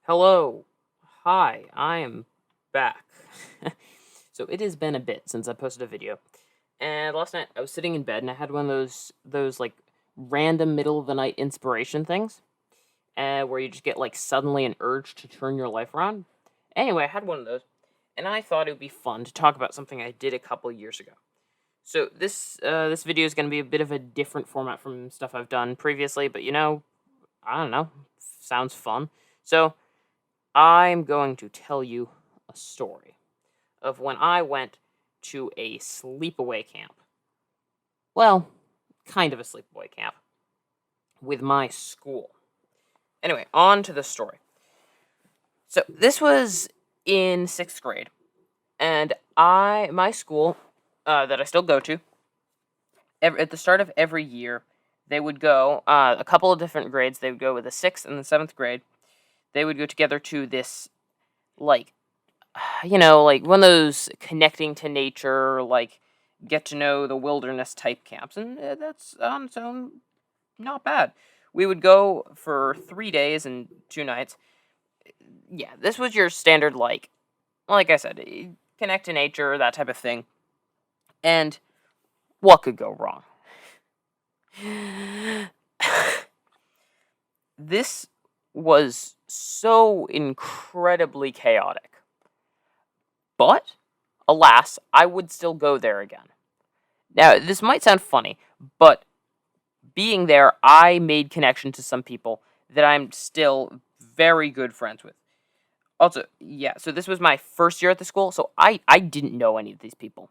Hello. Hi, I am back. So it has been a bit since I posted a video. And last night I was sitting in bed and I had one of those like random middle of the night inspiration things, where you just get like suddenly an urge to turn your life around. Anyway, I had one of those and I thought it would be fun to talk about something I did a couple years ago. So this video is going to be a bit of a different format from stuff I've done previously, but I don't know, sounds fun. So I'm going to tell you a story of when I went to a sleepaway camp. Well, kind of a sleepaway camp with my school. Anyway, on to the story. So this was in 6th grade, and my school that I still go to, at the start of every year, they would go, a couple of different grades. They would go with the 6th and the 7th grade. They would go together to this, like, like one of those connecting to nature, like get to know the wilderness type camps, and that's on its own not bad. We would go for 3 days and 2 nights. Yeah, this was your standard, like I said, connect to nature, that type of thing. And what could go wrong? This was so incredibly chaotic. But, alas, I would still go there again. Now, this might sound funny, but being there, I made connection to some people that I'm still very good friends with. Also, yeah, so this was my first year at the school, so I didn't know any of these people.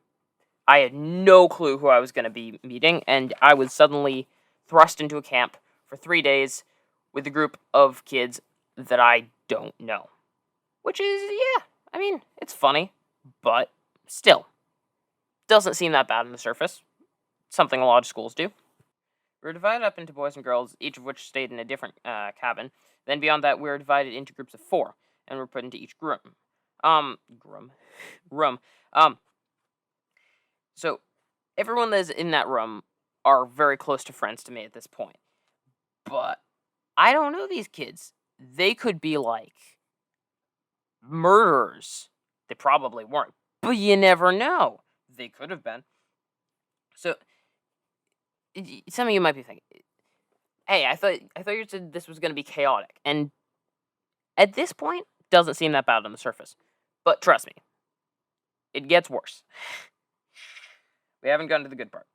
I had no clue who I was going to be meeting, and I was suddenly thrust into a camp for 3 days with a group of kids that I don't know. Which is, yeah, I mean, it's funny, but still, doesn't seem that bad on the surface. Something a lot of schools do. We were divided up into boys and girls, each of which stayed in a different cabin. Then beyond that, we were divided into groups of 4, and were put into each room. Um, so everyone that's in that room are very close to friends to me at this point. But I don't know these kids. They could be like murderers. They probably weren't, but you never know. They could have been. So some of you might be thinking, "Hey, I thought you said this was going to be chaotic," and at this point, doesn't seem that bad on the surface. But trust me, it gets worse. We haven't gotten to the good part.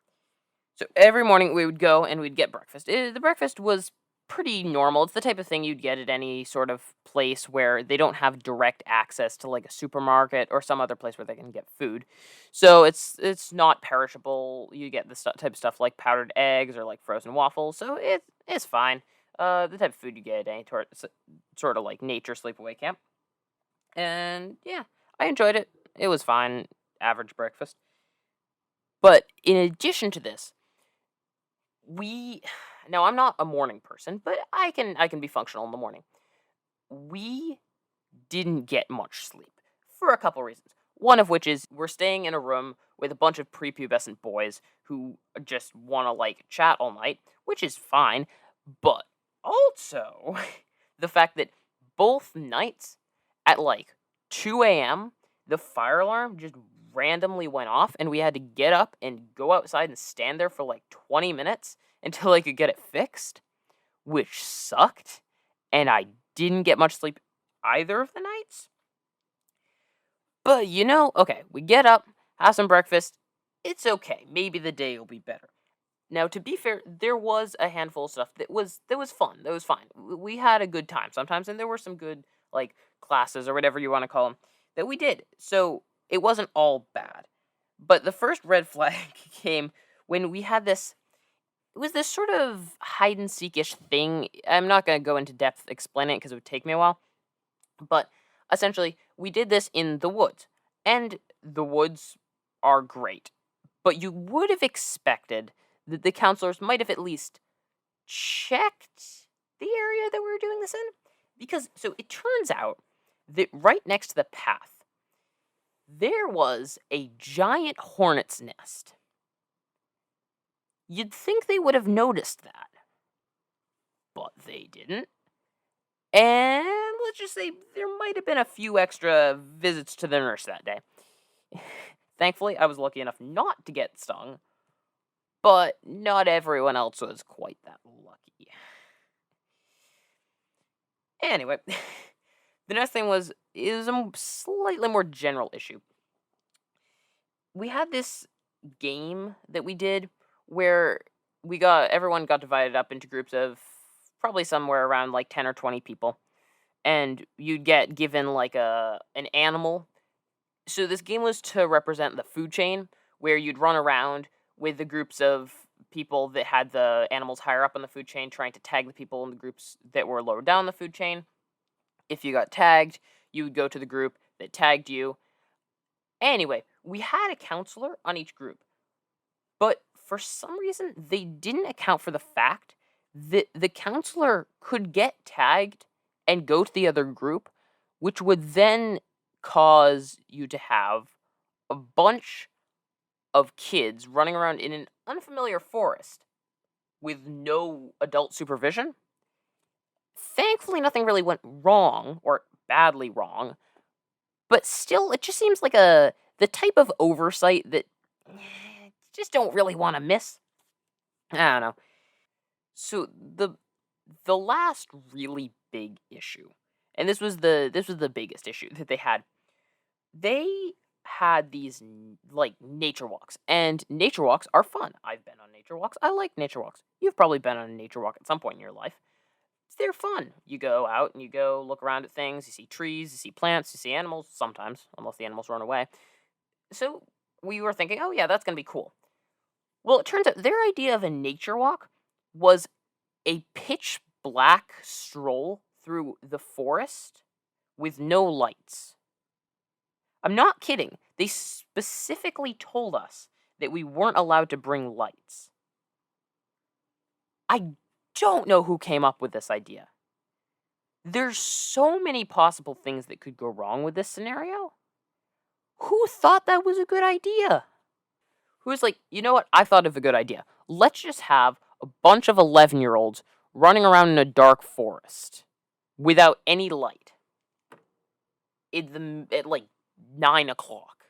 So every morning we would go and we'd get breakfast. The breakfast was pretty normal. It's the type of thing you'd get at any sort of place where they don't have direct access to like a supermarket or some other place where they can get food. So it's not perishable. You get this type of stuff like powdered eggs or like frozen waffles. So it's fine. The type of food you get at any sort of like nature sleepaway camp. And yeah, I enjoyed it. It was fine, average breakfast. But in addition to this, we now I'm not a morning person, but I can be functional in the morning. We didn't get much sleep for a couple reasons. One of which is we're staying in a room with a bunch of prepubescent boys who just want to like chat all night, which is fine, but also the fact that both nights at like 2 a.m. the fire alarm just randomly went off and we had to get up and go outside and stand there for like 20 minutes until I could get it fixed, which sucked. And I didn't get much sleep either of the nights. But okay, we get up, have some breakfast. It's okay. Maybe the day will be better. Now, to be fair, there was a handful of stuff that was fun. That was fine. We had a good time sometimes, and there were some good like classes or whatever you want to call them that we did. So it wasn't all bad. But the first red flag came when we had this. It was this sort of hide and seekish thing. I'm not going to go into depth explaining it because it would take me a while. But essentially, we did this in the woods, and the woods are great. But you would have expected that the counselors might have at least checked the area that we were doing this in. Because, so it turns out that right next to the path, there was a giant hornet's nest. You'd think they would have noticed that, but they didn't. And let's let's just say there might have been a few extra visits to the nurse that day. Thankfully, I was lucky enough not to get stung, but not everyone else was quite that lucky. Anyway, the next thing is a slightly more general issue. We had this game that we did where everyone got divided up into groups of probably somewhere around like 10 or 20 people, and you'd get given like an animal. So this game was to represent the food chain, where you'd run around with the groups of people that had the animals higher up on the food chain, trying to tag the people in the groups that were lower down the food chain. If you got tagged, you would go to the group that tagged you. Anyway, we had a counselor on each group, but for some reason, they didn't account for the fact that the counselor could get tagged and go to the other group, which would then cause you to have a bunch of kids running around in an unfamiliar forest with no adult supervision. Thankfully, nothing really went wrong, or badly wrong, but still, it just seems like the type of oversight that just don't really want to miss. I don't know. So the last really big issue, and this was the biggest issue that they had. They had these like nature walks, and nature walks are fun. I've been on nature walks. I like nature walks. You've probably been on a nature walk at some point in your life. They're fun. You go out and you go look around at things. You see trees, you see plants, you see animals. Sometimes, unless the animals run away. So we were thinking, oh yeah, that's gonna be cool. Well, it turns out their idea of a nature walk was a pitch black stroll through the forest with no lights. I'm not kidding. They specifically told us that we weren't allowed to bring lights. I don't know who came up with this idea. There's so many possible things that could go wrong with this scenario. Who thought that was a good idea? Who was like, you know what? I thought of a good idea. Let's just have a bunch of 11-year-olds running around in a dark forest without any light at like 9 o'clock.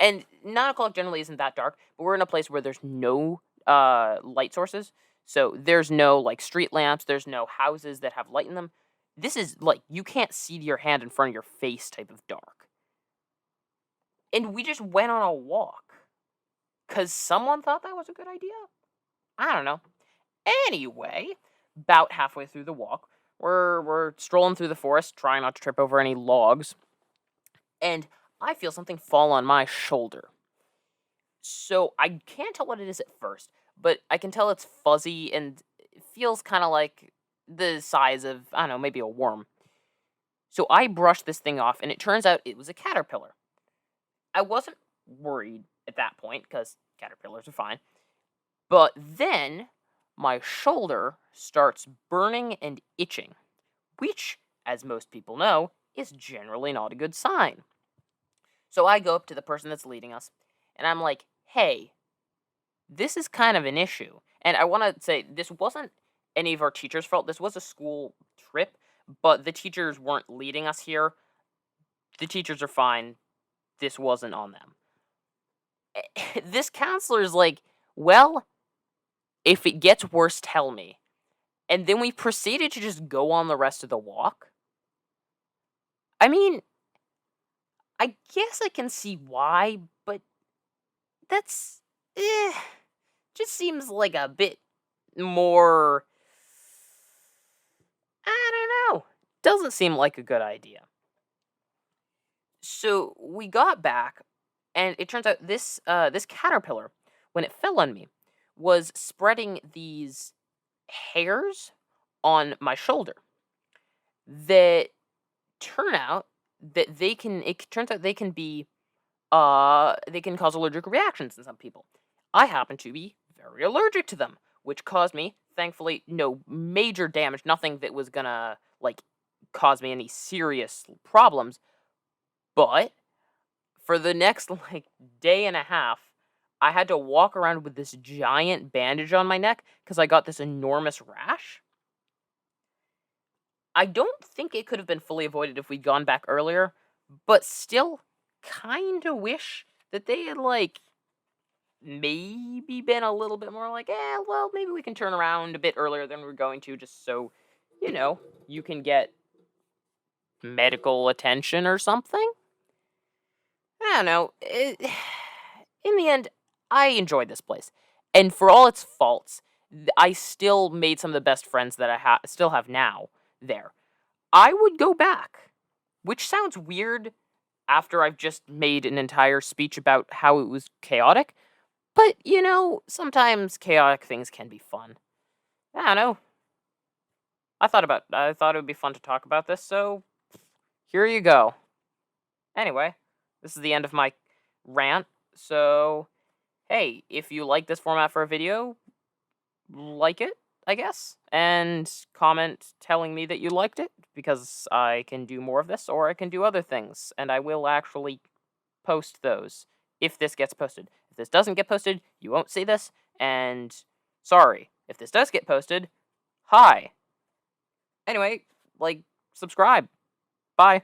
And 9 o'clock generally isn't that dark, but we're in a place where there's no light sources. So there's no like street lamps, there's no houses that have light in them. This is like, you can't see your hand in front of your face type of dark. And we just went on a walk. Because someone thought that was a good idea? I don't know. Anyway, about halfway through the walk, we're strolling through the forest, trying not to trip over any logs. And I feel something fall on my shoulder. So I can't tell what it is at first, but I can tell it's fuzzy and it feels kind of like the size of, I don't know, maybe a worm. So I brushed this thing off, and it turns out it was a caterpillar. I wasn't worried at that point, because caterpillars are fine. But then my shoulder starts burning and itching, which, as most people know, is generally not a good sign. So I go up to the person that's leading us, and I'm like, hey, this is kind of an issue. And I want to say, this wasn't any of our teachers' fault. This was a school trip, but the teachers weren't leading us here. The teachers are fine. This wasn't on them. This counselor's like, well, if it gets worse, tell me. And then we proceeded to just go on the rest of the walk. I mean, I guess I can see why, but that's, just seems like a bit more, I don't know, doesn't seem like a good idea. So we got back, and it turns out this caterpillar, when it fell on me, was spreading these hairs on my shoulder that turn out that they can. It turns out they can be, they can cause allergic reactions in some people. I happen to be very allergic to them, which caused me, thankfully, no major damage, nothing that was gonna like cause me any serious problems. But for the next like day and a half, I had to walk around with this giant bandage on my neck because I got this enormous rash. I don't think it could have been fully avoided if we'd gone back earlier, but still kinda wish that they had, like, maybe been a little bit more like, well, maybe we can turn around a bit earlier than we're going to just so, you can get medical attention or something? I don't know. In the end, I enjoyed this place. And for all its faults, I still made some of the best friends that I still have now there. I would go back, which sounds weird after I've just made an entire speech about how it was chaotic. But, sometimes chaotic things can be fun. I don't know. I thought it would be fun to talk about this, so here you go. Anyway, this is the end of my rant. So, hey, if you like this format for a video, like it, I guess, and comment telling me that you liked it, because I can do more of this, or I can do other things, and I will actually post those if this gets posted. If this doesn't get posted, you won't see this, and sorry. If this does get posted, hi. Anyway, subscribe. Bye.